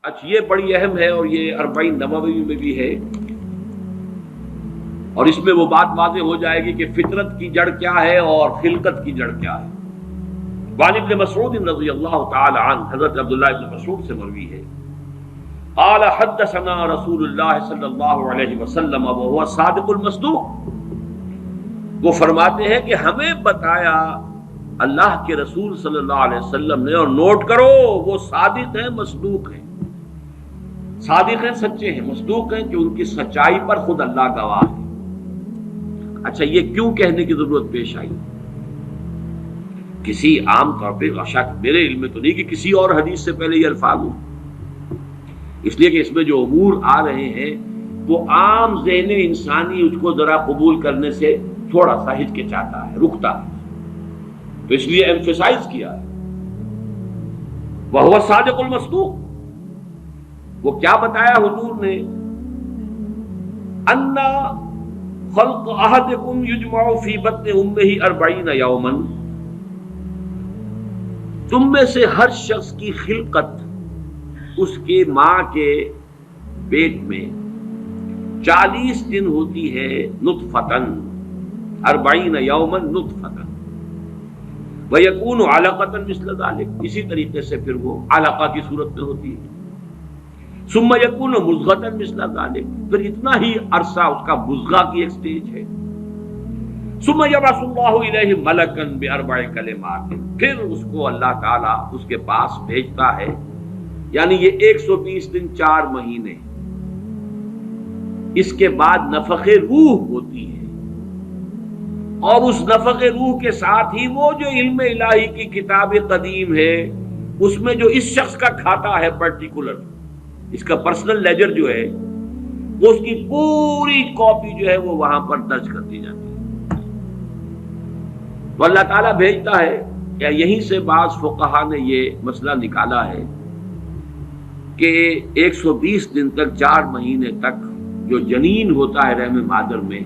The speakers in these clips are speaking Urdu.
اچھا یہ بڑی اہم ہے اور یہ 40 نووی میں بھی ہے، اور اس میں وہ بات واضح ہو جائے گی کہ فطرت کی جڑ کیا ہے اور خلقت کی جڑ کیا ہے۔ وعن ابن مسعود رضی اللہ تعالی عنہ، حضرت عبداللہ ابن مسعود سے مروی ہے، قال حدثنا رسول اللہ صلی اللہ علیہ وسلم وهو الصادق المصدوق، وہ فرماتے ہیں کہ ہمیں بتایا اللہ کے رسول صلی اللہ علیہ وسلم نے، اور نوٹ کرو وہ صادق ہیں مصدوق ہیں، صادق ہیں سچے ہیں، مصدوق ہیں کہ ان کی سچائی پر خود اللہ گواہ ہے۔ اچھا یہ کیوں کہنے کی ضرورت پیش آئی؟ کسی عام طور پہ شک میرے علم میں تو نہیں کہ کسی اور حدیث سے پہلے یہ الفاظ ہوں، اس لیے کہ اس میں جو امور آ رہے ہیں وہ عام ذہن انسانی اس کو ذرا قبول کرنے سے تھوڑا سا ہچکچاتا ہے، رکتا ہے، تو اس لیے ایمفیسائز کیا ہے وَهُوَ الصَّادِقُ الْمَصْدُوقُ۔ وہ کیا بتایا حضور نے؟ اَنَّ خَلْقَ أَحَدِكُمْ يُجْمَعُ فِي بَطْنِ أُمِّهِ 40 يَوْمًا، تم میں سے ہر شخص کی خلقت اس کے ماں کے پیٹ میں 40 دن ہوتی ہے، نطفتن 40 یوما نطفتن، ویکون علقۃ مثل ذلک، اسی طریقے سے پھر وہ علقہ کی صورت میں ہوتی ہے، ثم یکون مضغۃ مثل ذلک، پھر اتنا ہی عرصہ اس کا مضغہ کی ایک سٹیج ہے، ثم یبعث اللہ الیہ ملکا باربع کلمات، پھر اس کو اللہ تعالیٰ اس کے پاس بھیجتا ہے، یعنی یہ 120 دن 4 مہینے، اس کے بعد نفخ روح ہوتی ہے، اور اس نفخ روح کے ساتھ ہی وہ جو علم الہی کی کتاب قدیم ہے اس میں جو اس شخص کا کھاتا ہے پرٹیکولر، اس کا پرسنل لیجر جو ہے، وہ اس کی پوری کاپی جو ہے وہ وہاں پر درج کر دی جاتی ہے، تو اللہ تعالیٰ بھیجتا ہے۔ کیا یہیں سے بعض فقہا نے یہ مسئلہ نکالا ہے کہ 120 دن تک 4 مہینے تک جو جنین ہوتا ہے رحم مادر میں،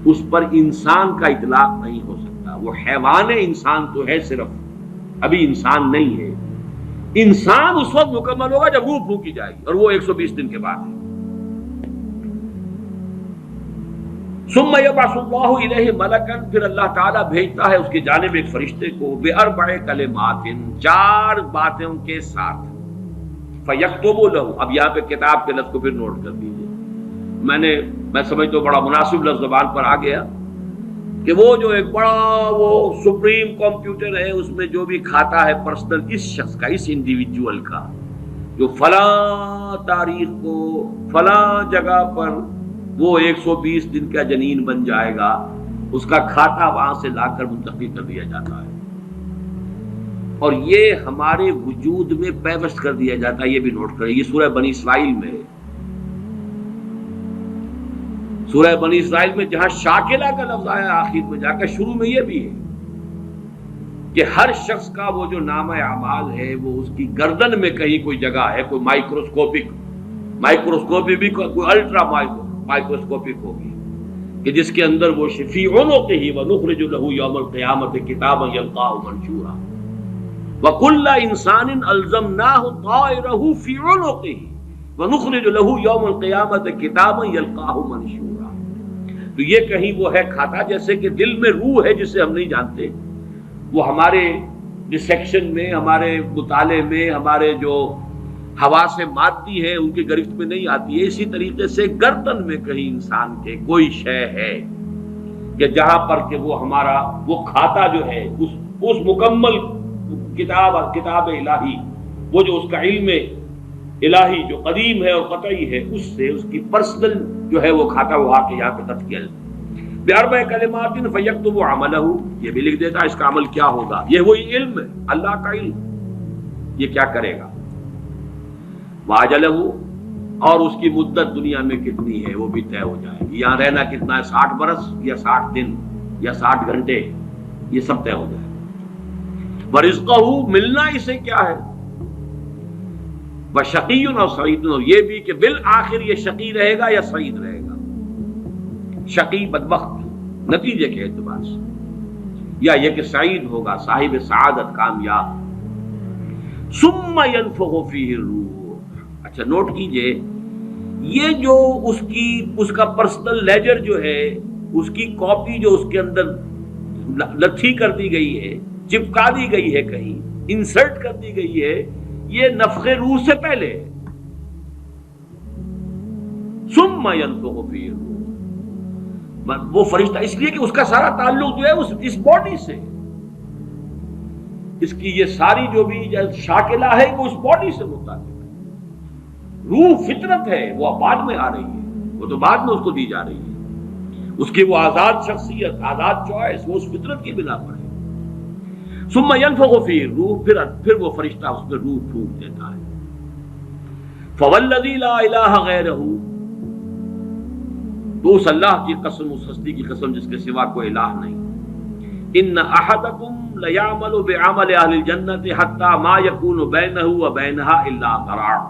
اس پر انسان کا اطلاق نہیں ہو سکتا، وہ حیوان انسان تو ہے صرف، ابھی انسان نہیں ہے، انسان اس وقت مکمل ہوگا جب روح پھونکی جائے گی، اور وہ 120 دن کے بعد ہے۔ ثم یبعث اللہ الیہ ملکا، پھر اللہ تعالیٰ بھیجتا ہے اس کی جانب ایک فرشتے کو، باربع کلمات، 4 باتوں کے ساتھ، فیکتب لہ، اب یہاں پہ کتاب کے لفظ کو پھر نوٹ کر دیجیے، میں سمجھتا ہوں بڑا مناسب لفظ زبان پر آ گیا کہ وہ جو ایک بڑا وہ سپریم کمپیوٹر ہے، اس میں جو بھی کھاتا ہے پرسنل اس شخص کا، اس انڈیویجول کا، جو فلاں تاریخ کو فلاں جگہ پر وہ 120 دن کا جنین بن جائے گا، اس کا کھاتا وہاں سے لا کر منتقل کر دیا جاتا ہے، اور یہ ہمارے وجود میں پیوست کر دیا جاتا ہے۔ یہ بھی نوٹ کریں، یہ سورہ بنی اسرائیل میں ہے، سورہ بنی اسرائیل میں جہاں شاکلہ کا لفظ آیا آخر میں جا کر، شروع میں یہ بھی ہے کہ ہر شخص کا وہ جو نامہ اعمال ہے وہ اس کی گردن میں کہیں کوئی جگہ ہے، کوئی مائکروسکوپی بھی کوئی الٹرا مائکروسکوپک ہوگی، کہ جس کے اندر وہ فی عنقہ ونخرج لہ یوم القیامۃ کتابا یلقاہ منشورا وکل انسان الزمناہ طائرہ فی عنقہ ونخرج لہ یوم القیامۃ کتابا یلقاہ منشورا۔ تو یہ کہیں وہ ہے کھاتا، جیسے کہ دل میں روح ہے جسے ہم نہیں جانتے، وہ ہمارے ڈسیکشن میں، ہمارے مطالعے میں، ہمارے جو حواس مادی ہے ان کی گرفت میں نہیں آتی ہے، اسی طریقے سے گردن میں کہیں انسان کے کوئی شے ہے کہ جہاں پر کہ وہ ہمارا وہ کھاتا جو ہے اس مکمل کتاب الہی، وہ جو اس کا علم الہی جو قدیم ہے اور قطعی ہے، اس سے اس کی پرسنل جو ہے وہ کھاتا وہ آ کے یہاں پہ درج کیا باربع کلمات فیکتب عملہ، یہ بھی لکھ دیتا ہے اس کا عمل کیا ہوگا، یہ وہی علم ہے، اللہ کا علم، یہ کیا کرے گا، واجلہ، اور اس کی مدت دنیا میں کتنی ہے وہ بھی طے ہو جائے گی، یہاں رہنا کتنا ہے، 60 برس یا 60 دن یا 60 گھنٹے، یہ سب طے ہو جائے گا، ورزقہ، ملنا اسے کیا ہے، وشقی اور سعید، اور یہ بھی کہ بالآخر یہ شقی رہے گا یا سعید رہے گا، شقی بدبخت نتیجے کے اعتبار سے، یا یہ کہ سعید ہوگا صاحب سعادت کامیاب۔ ثم ينفخ فیہ الروح، اچھا نوٹ کیجئے، یہ جو اس کا پرسنل لیجر جو ہے، اس کی کاپی جو اس کے اندر لتھی کر دی گئی ہے، چپکا دی گئی ہے، کہیں انسرٹ کر دی گئی ہے، یہ نفخ روح سے پہلے ہے۔ ثم ينفخ فيه الروح، وہ فرشتہ اس لیے کہ اس کا سارا تعلق جو ہے اس باڈی سے، اس کی یہ ساری جو بھی شاکلہ ہے وہ اس باڈی سے متعلق ہے۔ روح فطرت ہے، وہ بعد میں آ رہی ہے، وہ تو بعد میں اس کو دی جا رہی ہے، اس کی وہ آزاد شخصیت، آزاد چوائس، وہ اس فطرت کی بنا پر ہے۔ ثم ينفخ فيه الروح، پھر وہ فرشتہ اس میں روح پھونک دیتا ہے۔ فوالذی لا الہ غیرہ، تو اس اللہ کی قسم، اس ہستی کی قسم جس کے سوا کوئی الہ نہیں، ان احدکم لیعمل بعمل اہل الجنۃ حتی ما یکون بینہ وبینہا الا ذراع،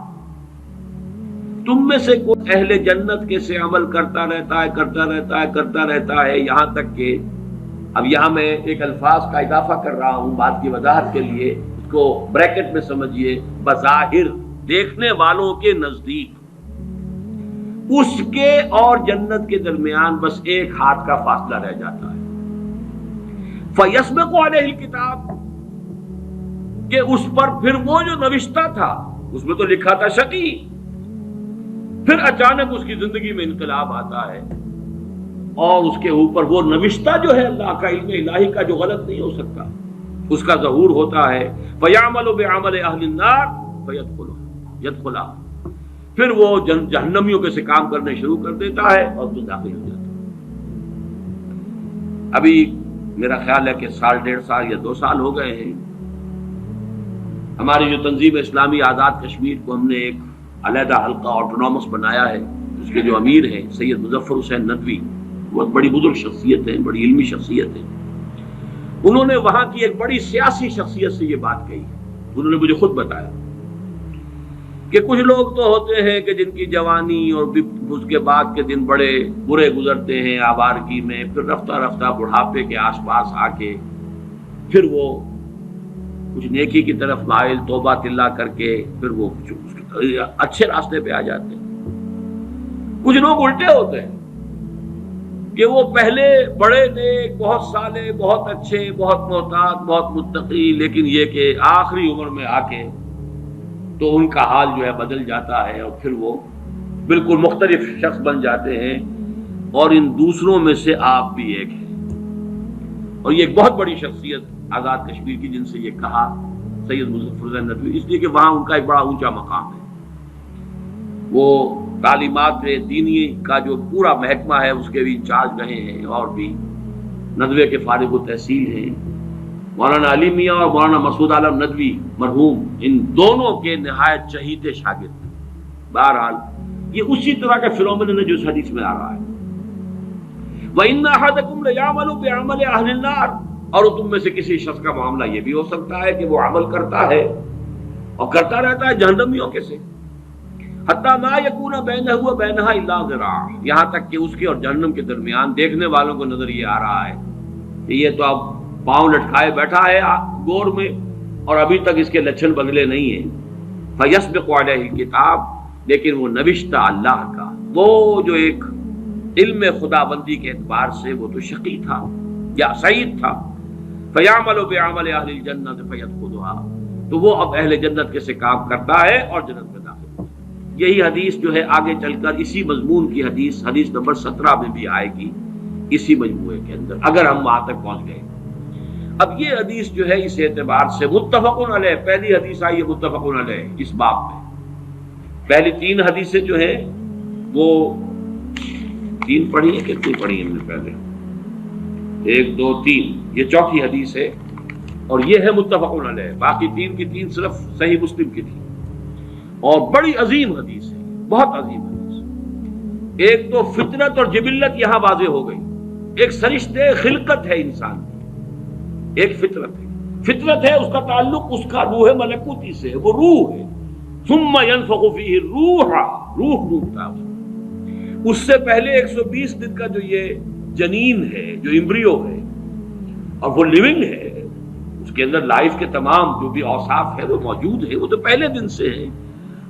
تم میں سے کوئی اہل جنت کے سے عمل کرتا رہتا ہے یہاں تک کہ، اب یہاں میں ایک الفاظ کا اضافہ کر رہا ہوں بات کی وضاحت کے لیے، اس کو بریکٹ میں سمجھیے، بظاہر دیکھنے والوں کے نزدیک اس کے اور جنت کے درمیان بس ایک ہاتھ کا فاصلہ رہ جاتا ہے۔ فَيَسْبِقُ عَلَيْهِ الْكِتَابُ، کہ اس پر پھر وہ جو نوشتہ تھا، اس میں تو لکھا تھا شقی، پھر اچانک اس کی زندگی میں انقلاب آتا ہے اور اس کے اوپر وہ نوشتہ جو ہے اللہ کا علم الہی کا جو غلط نہیں ہو سکتا، اس کا ظہور ہوتا ہے۔ فَيَعْمَلُ بِعَمَلِ أَهْلِ النَّارِ فَيَدْخُلُهَا، پھر وہ جہنمیوں کے سے کام کرنے شروع کر دیتا ہے اور تو داخل ہو جاتا ہے۔ ابھی میرا خیال ہے کہ سال 1.5 سال یا 2 سال ہو گئے ہیں، ہماری جو تنظیم اسلامی آزاد کشمیر کو ہم نے ایک علیحدہ حلقہ آٹونومس بنایا ہے، اس کے جو امیر ہیں سید مظفر حسین ندوی، بہت بڑی بزرگ شخصیت ہے، بڑی علمی شخصیت ہے، انہوں نے وہاں کی ایک بڑی سیاسی شخصیت سے یہ بات کہی ہے۔ انہوں نے مجھے خود بتایا کہ کچھ لوگ تو ہوتے ہیں کہ جن کی جوانی اور اس کے بعد کے دن بڑے برے گزرتے ہیں آوارگی میں، پھر رفتہ رفتہ بڑھاپے کے آس پاس آ کے پھر وہ کچھ نیکی کی طرف مائل، توبہ تلا کر کے پھر وہ اچھے راستے پہ آ جاتے ہیں۔ کچھ لوگ الٹے ہوتے ہیں کہ وہ پہلے بڑے نیک، بہت صالح، بہت اچھے، بہت محتاط، بہت متقی، لیکن یہ کہ آخری عمر میں آ کے تو ان کا حال جو ہے بدل جاتا ہے اور پھر وہ بالکل مختلف شخص بن جاتے ہیں، اور ان دوسروں میں سے آپ بھی ایک ہیں۔ اور یہ ایک بہت بڑی شخصیت آزاد کشمیر کی، جن سے یہ کہا سید مظفر حسین ندوی، اس لیے کہ وہاں ان کا ایک بڑا اونچا مقام ہے، وہ تعلیمات دینی کا جو پورا محکمہ ہے اس کے بھی انچارج رہے ہیں، اور بھی ندوے کے فارغ التحصیل ہیں۔ مولانا علی میاں اور مولانا مسعود عالم ندوی مرحوم، ان دونوں کے نہایت چہیتے شاگرد ہیں۔ بہرحال یہ اسی طرح کا فنومینن ہے جو اس حدیث میں آ رہا ہے۔ وَإِنَّ أَحَدَكُمْ لَيَعْمَلُ بِعَمَلِ أَهْلِ النَّارِ، اور تم میں سے کسی شخص کا معاملہ یہ بھی ہو سکتا ہے کہ وہ عمل کرتا ہے اور کرتا رہتا ہے جہنمیوں کے سے، حتیٰ ما یکون بینہ وبینہا الا ذراع، یہاں تک کہ اس کے اور جہنم کے درمیان دیکھنے والوں کو نظر یہ آ رہا ہے کہ یہ تو اب پاؤں لٹکائے بیٹھا ہے گور میں اور ابھی تک اس کے لچھن بدلے نہیں ہیں۔ فیسبق علیہ الکتاب، لیکن وہ نوشتہ اللہ کا، وہ جو ایک علم خدا بندی کے اعتبار سے وہ تو شقی تھا یا سعید تھا۔ فیعمل بعمل اہل الجنۃ فیدخلها، تو وہ اب اہل جنت کے سے کام کرتا ہے اور جنت میں داخل ہوتا ہے۔ یہی حدیث جو ہے آگے چل کر اسی مضمون کی حدیث نمبر 17 میں بھی آئے گی، اسی مجموعے کے اندر، اگر ہم وہاں تک پہنچ گئے۔ اب یہ حدیث جو ہے اس اعتبار سے متفق علیہ، پہلی حدیث آئی ہے متفق علیہ اس باب میں۔ پہلی 3 حدیثیں جو ہیں وہ 3 پڑھی ہیں، کتنی پڑھی ہیں ہم نے پہلے؟ 1 2 3، یہ چوتھی حدیث ہے اور یہ ہے متفق علیہ، باقی 3 کی 3 صرف صحیح مسلم کی تھی، اور بڑی عظیم حدیث ہے، بہت عظیم حدیث۔ ایک تو فطرت اور جبلت یہاں واضح ہو گئی، ایک سرشتے خلقت ہے انسان کی، ایک فطرت ہے، اس کا تعلق اس کا روح ملکوتی سے، وہ روح ہے۔ ثم ينفخ فيه الروح، روح ڈوبتا ہے اس سے پہلے 120 دن کا جو یہ جنین ہے، جو امبریو ہے، اور وہ لیونگ ہے، اس کے اندر لائف کے تمام جو بھی اوصاف ہے وہ موجود ہے، وہ تو پہلے دن سے ہے۔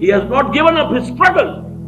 he has not given up his struggle,